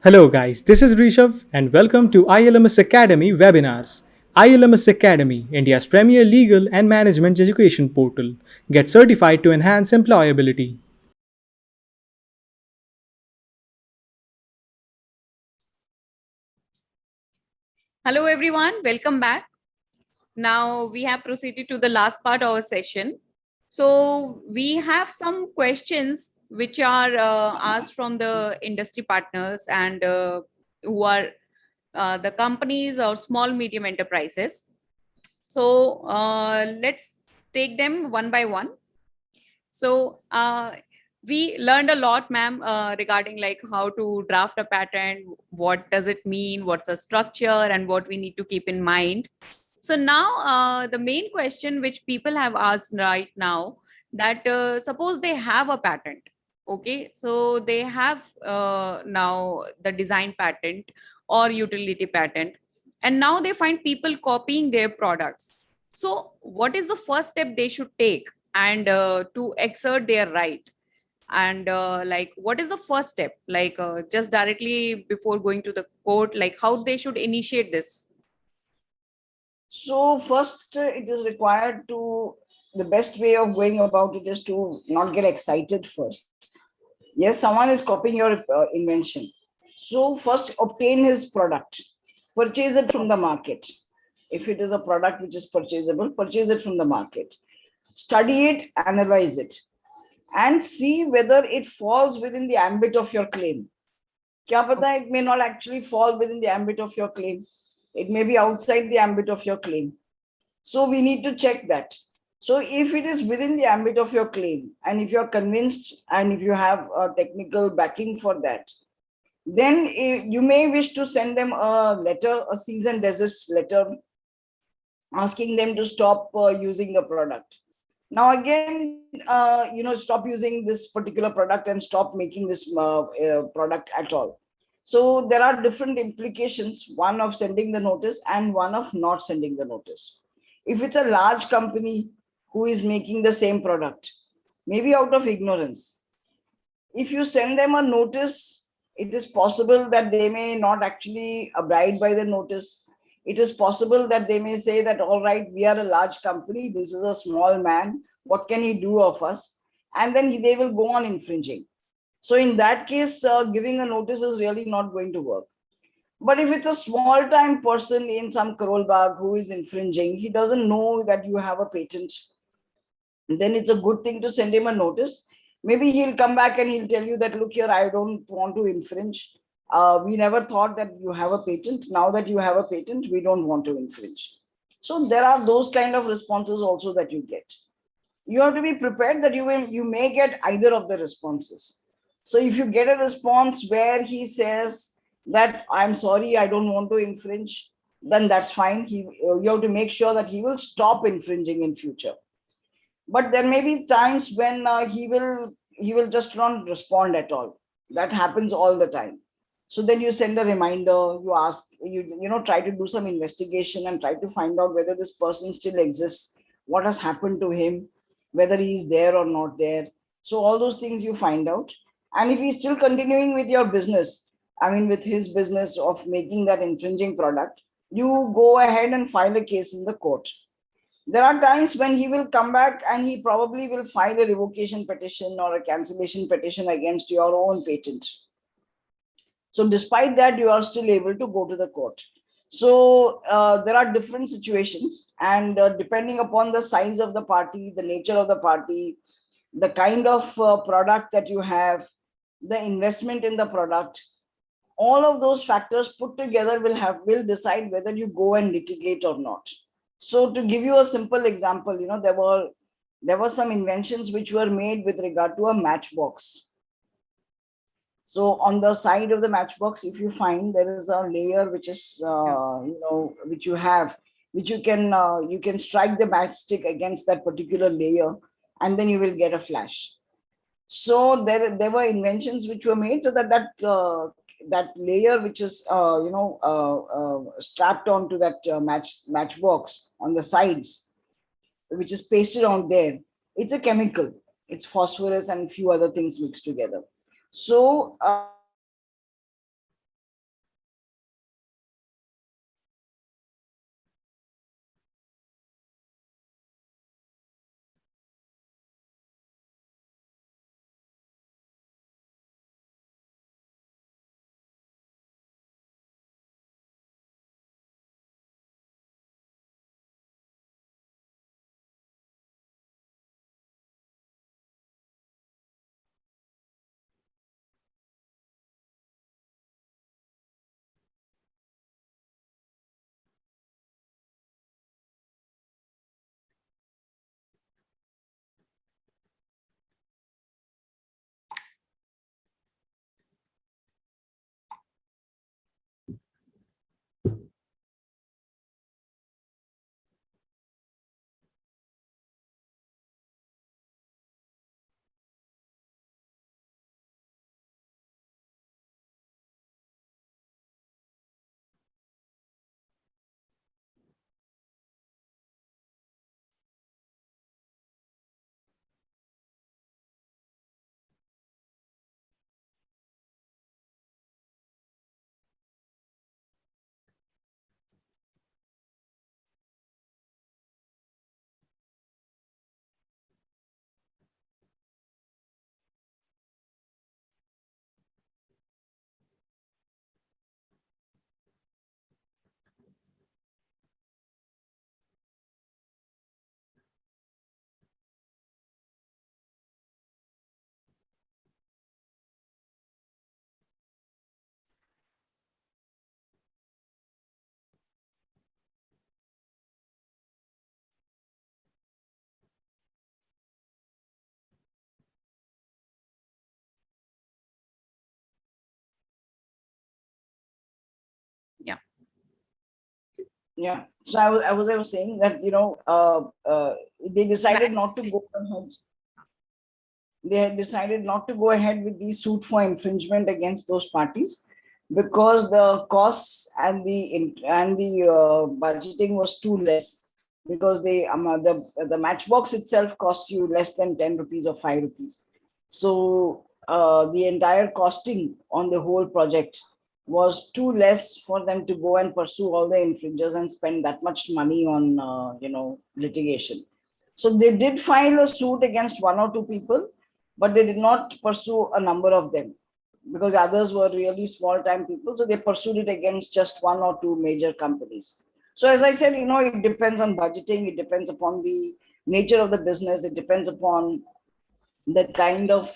Hello, guys, this is Rishabh, and welcome to ILMS Academy webinars. ILMS Academy, India's premier legal and management education portal. Get certified to enhance employability. Hello, everyone. Welcome back. Now we have proceeded to the last part of our session. So we have some questions which are asked from the industry partners and who are the companies or small medium enterprises. So let's take them one by one. So we learned a lot, ma'am, regarding like how to draft a patent, what does it mean, what's the structure, and what we need to keep in mind. So now the main question which people have asked right now that suppose they have a patent, okay, so they have now the design patent or utility patent, and now they find people copying their products. So what is the first step they should take and to exert their right? And like what is the first step, like just directly before going to the court, like how they should initiate this? So first, it is required to the best way of going about it is to not get excited first. Yes, someone is copying your invention. So first, obtain his product, purchase it from the market. If it is a product which is purchasable, purchase it from the market. Study it, analyze it, and see whether it falls within the ambit of your claim. क्या पता है, it may not actually fall within the ambit of your claim. It may be outside the ambit of your claim. So we need to check that. So if it is within the ambit of your claim, and if you're convinced, and if you have a technical backing for that, then you may wish to send them a letter, a cease and desist letter, asking them to stop using the product. Now again, stop using this particular product and stop making this product at all. So there are different implications, one of sending the notice and one of not sending the notice. If it's a large company who is making the same product, maybe out of ignorance, if you send them a notice, it is possible that they may not actually abide by the notice. It is possible that they may say that, all right, we are a large company, this is a small man, what can he do of us? And then they will go on infringing. So in that case, giving a notice is really not going to work. But if it's a small time person in some Karol Bagh who is infringing, he doesn't know that you have a patent, then it's a good thing to send him a notice. Maybe he'll come back and he'll tell you that, look here, I don't want to infringe. We never thought that you have a patent. Now that you have a patent, we don't want to infringe. So there are those kind of responses also that you get. You have to be prepared that you may get either of the responses. So if you get a response where he says that, I'm sorry, I don't want to infringe, then that's fine. You have to make sure that he will stop infringing in future. But there may be times when he will just not respond at all. That happens all the time. So then you send a reminder, you ask, try to do some investigation and try to find out whether this person still exists, what has happened to him, whether he is there or not there. So all those things you find out. And if he's still continuing with your business, I mean with his business of making that infringing product, you go ahead and file a case in the court. There are times when he will come back and he probably will file a revocation petition or a cancellation petition against your own patent. So despite that, you are still able to go to the court. So there are different situations, and depending upon the size of the party, the nature of the party, the kind of product that you have, the investment in the product, all of those factors put together will decide whether you go and litigate or not. So to give you a simple example, there were some inventions which were made with regard to a matchbox. So on the side of the matchbox, if you find there is a layer which is Yeah. which you can strike the matchstick against that particular layer, and then you will get a flash. So there were inventions which were made so that layer which is strapped onto that matchbox on the sides, which is pasted on there, it's a chemical. It's phosphorus and a few other things mixed together. So Yeah. So I was saying that, they decided not to Max, go ahead. They had decided not to go ahead with the suit for infringement against those parties because the costs and the budgeting was too less, because the matchbox itself costs you less than 10 rupees or 5 rupees. So the entire costing on the whole project was too less for them to go and pursue all the infringers and spend that much money on litigation. So they did file a suit against one or two people, but they did not pursue a number of them because others were really small time people. So they pursued it against just one or two major companies. So as I said, it depends on budgeting, it depends upon the nature of the business, it depends upon the kind of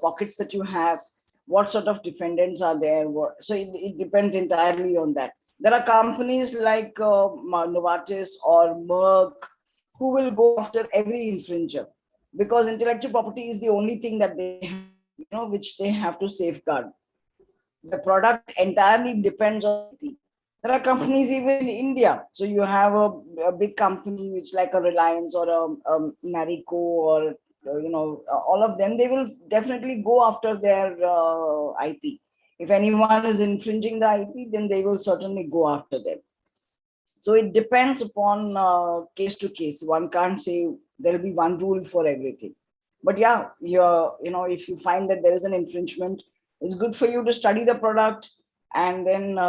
pockets that you have, what sort of defendants are there. So it depends entirely on that. There are companies like Novartis or Merck who will go after every infringer because intellectual property is the only thing that they have, which they have to safeguard. The product entirely depends on IP. There are companies even in India. So you have a big company which like a Reliance or a Marico or all of them. They will definitely go after their IP. If anyone is infringing the IP, then they will certainly go after them. So it depends upon case to case. One can't say there will be one rule for everything. But yeah, if you find that there is an infringement, it's good for you to study the product and then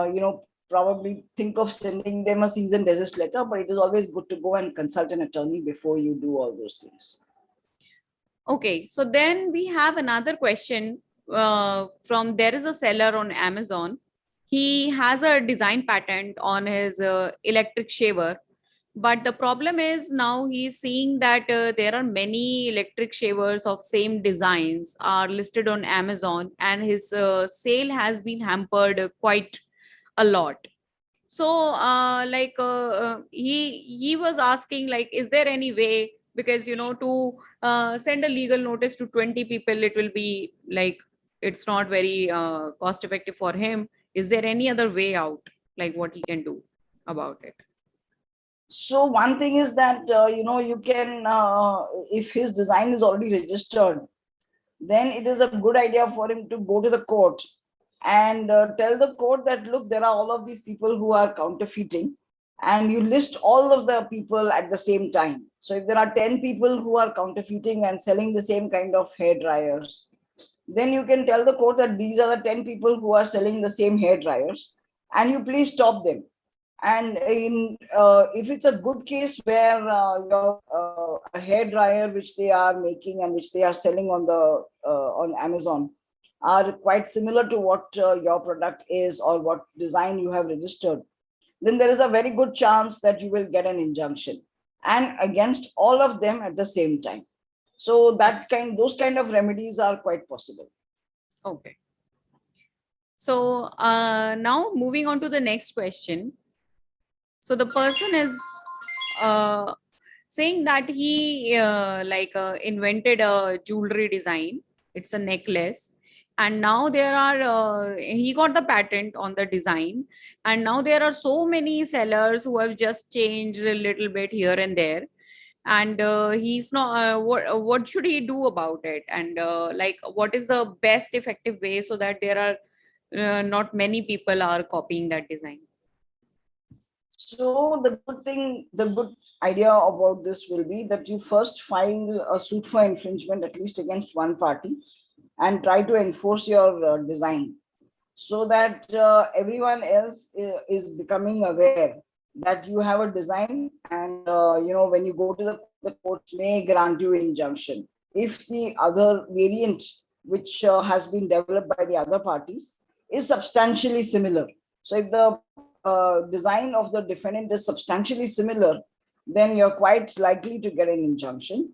probably think of sending them a cease and desist letter. But it is always good to go and consult an attorney before you do all those things. okay, so then we have another question from there is a seller on Amazon. He has a design patent on his electric shaver, but the problem is now he's seeing that there are many electric shavers of same designs are listed on Amazon, and his sale has been hampered quite a lot. So he was asking, like, is there any way, because to send a legal notice to 20 people, it will be like it's not very cost effective for him. Is there any other way out, like what he can do about it? So one thing is that you can, if his design is already registered, then it is a good idea for him to go to the court and tell the court that, look, there are all of these people who are counterfeiting, and you list all of the people at the same time. So if there are 10 people who are counterfeiting and selling the same kind of hair dryers, then you can tell the court that these are the 10 people who are selling the same hair dryers, and you please stop them. And if it's a good case where a hair dryer which they are making and which they are selling on Amazon are quite similar to what your product is or what design you have registered, then there is a very good chance that you will get an injunction, and against all of them at the same time. So those kind of remedies are quite possible. Okay. So now moving on to the next question. So the person is uh, saying that he invented a jewelry design. It's a necklace, and now there are he got the patent on the design, and now there are so many sellers who have just changed a little bit here and there, and he's not what should he do about it, and what is the best effective way so that there are not many people are copying that design? So the good idea about this will be that you first file a suit for infringement at least against one party and try to enforce your design, so that everyone else is becoming aware that you have a design, and when you go to the courts may grant you injunction if the other variant which has been developed by the other parties is substantially similar. So if the design of the defendant is substantially similar, then you're quite likely to get an injunction.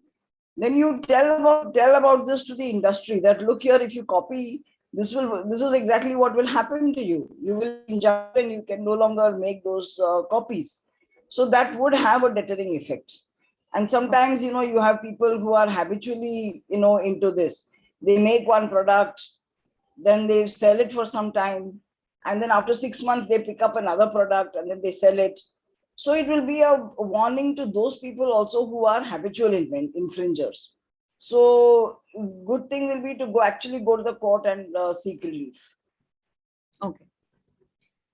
Then you tell about this to the industry that, look here, if you copy, this is exactly what will happen to you. You will be injured and you can no longer make those copies. So that would have a deterring effect. And sometimes you have people who are habitually into this. They make one product, then they sell it for some time, and then after 6 months they pick up another product and then they sell it. So it will be a warning to those people also who are habitual infringers. So good thing will be to go to the court and seek relief. Okay.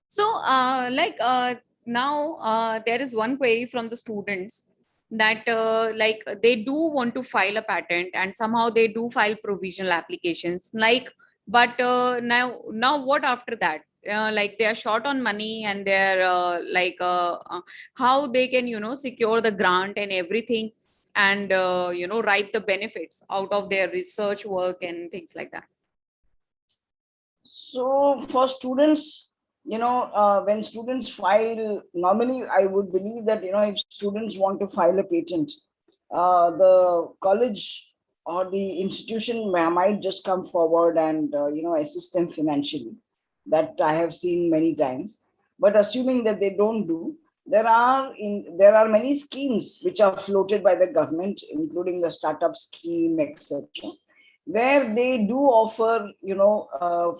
So, now there is one query from the students that they do want to file a patent and somehow they do file provisional applications. But now what after that? They are short on money and they're how they can secure the grant and everything and write the benefits out of their research work and things like that. So for students, when students file, normally I would believe that, if students want to file a patent, the college or the institution might just come forward and, assist them financially. That I have seen many times. But assuming that they don't do, there are many schemes which are floated by the government, including the startup scheme, etc., where they do offer,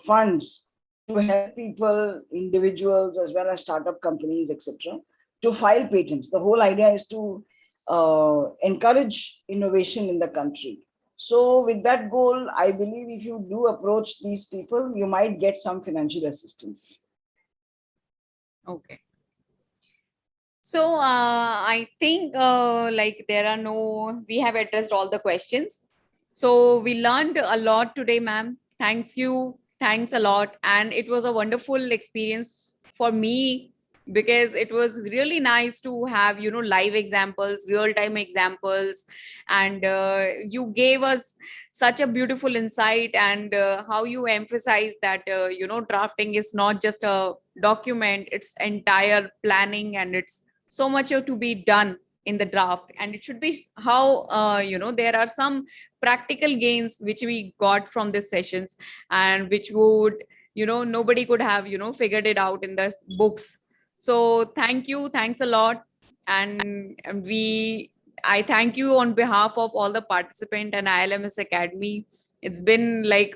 funds to help people, individuals, as well as startup companies, etc., to file patents. The whole idea is to encourage innovation in the country. So with that goal, I believe if you do approach these people, you might get some financial assistance. Okay. So I think we have addressed all the questions. So we learned a lot today, ma'am. Thanks you. Thanks a lot. And it was a wonderful experience for me because it was really nice to have, live examples, real-time examples. And you gave us such a beautiful insight and how you emphasize that, drafting is not just a document, it's entire planning and it's so much to be done in the draft. And it should be how, there are some practical gains which we got from these sessions and which would nobody could have figured it out in the books. So thanks a lot. And I thank you on behalf of all the participant and ILMS Academy. It's been like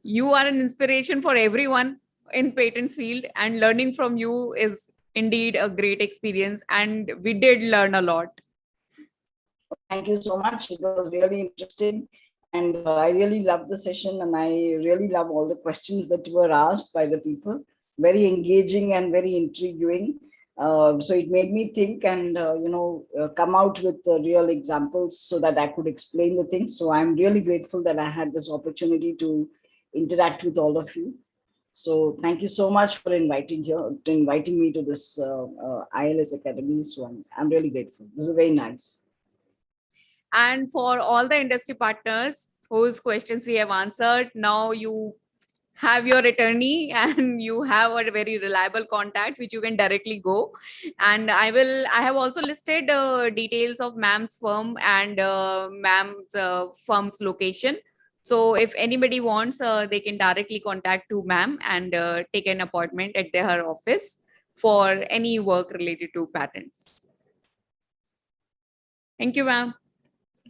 you are an inspiration for everyone in patents field, and learning from you is indeed a great experience, and we did learn a lot. Thank you so much. It was really interesting. And I really loved the session, and I really love all the questions that were asked by the people. Very engaging and very intriguing. So it made me think and, come out with real examples so that I could explain the things. So I'm really grateful that I had this opportunity to interact with all of you. So thank you so much for inviting me to this ILS Academy. So I'm really grateful. This is very nice. And for all the industry partners whose questions we have answered, now you have your attorney and you have a very reliable contact which you can directly go. And I have also listed details of ma'am's firm and ma'am's firm's location. So if anybody wants, they can directly contact to ma'am and take an appointment at her office for any work related to patents. Thank you, ma'am.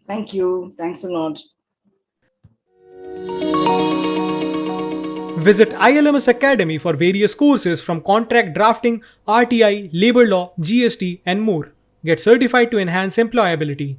Thank you. Thanks a lot. Visit ILMS Academy for various courses from contract drafting, RTI, labor law, GST, and more. Get certified to enhance employability.